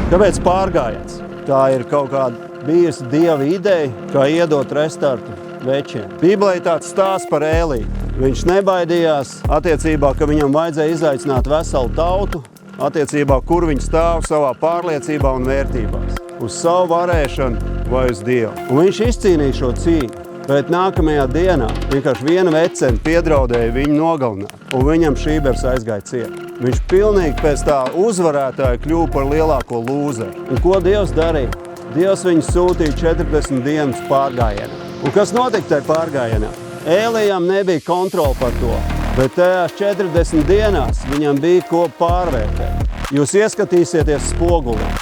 Kāpēc pārgājiens? Tā ir kaut kāda bijusi Dieva ideja, kā iedot restartu večiem. Bībelē tāds stāsts par Ēliju. Viņš nebaidījās attiecībā, ka viņam vajadzēja izaicināt veselu tautu, attiecībā, kur viņi stāv savā pārliecībā un vērtībās. Uz savu varēšanu vai uz Dievu. Un viņš izcīnīja šo cīņu. Bet nākamajā dienā vienkārši viena vecene piedraudēja viņu nogalināt, un viņam Šībers aizgāja ciet. Viņš pilnīgi pēc tā uzvarētāja kļuva par lielāko lūzeru. Un ko Dievs darīja? Dievs viņu sūtīja 40 dienas pārgājienā. Un kas notika tajā pārgājienā? Ēlijam nebija kontrola par to, bet tajās 40 dienās viņam bija ko pārvērtēt. Jūs ieskatīsieties spogulī.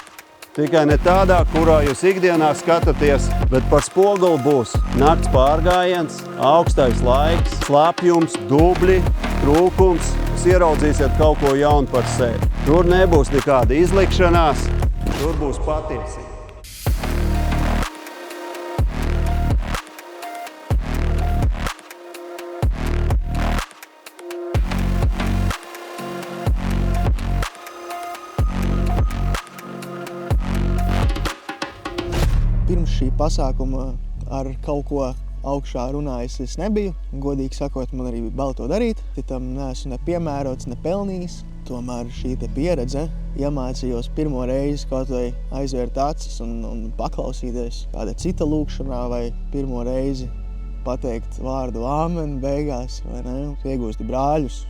Tikai ne tādā, kurā jūs ikdienā skatāties, bet par spoguli būs nakts pārgājiens, augstais laiks, slapjums, dubļi, trūkums. Jūs ieraudzīsiet kaut ko jaunu par sevi. Tur nebūs nekāda izlikšanās, tur būs patiesība. Pirms šī pasākuma ar kaut ko augšā runājis es nebiju. Godīgi sakot, man arī bija bail to darīt. Tam neesmu ne piemērots, ne pelnījis. Tomēr šī pieredze iemācījos pirmo reizi kaut vai aizvērt acis un paklausīties kāda cita lūkšanā vai pirmo reizi pateikt vārdu āmen beigās, vai ne? Tu iegūsti brāļus,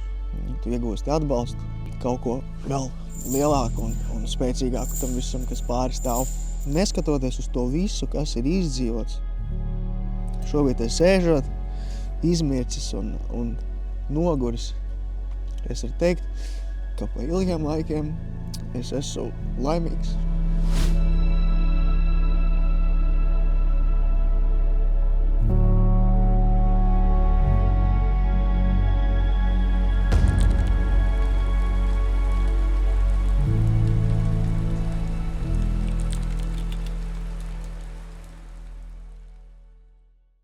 tu iegūsti atbalstu, kaut ko vēl lielāku un spēcīgāku tam visam, kas pāri stāv. Neskatoties uz to visu, kas ir izdzīvots, šobrīd sēžot, izmircis un noguris, es varu teikt, ka pa ilgiem laikiem es esmu laimīgs.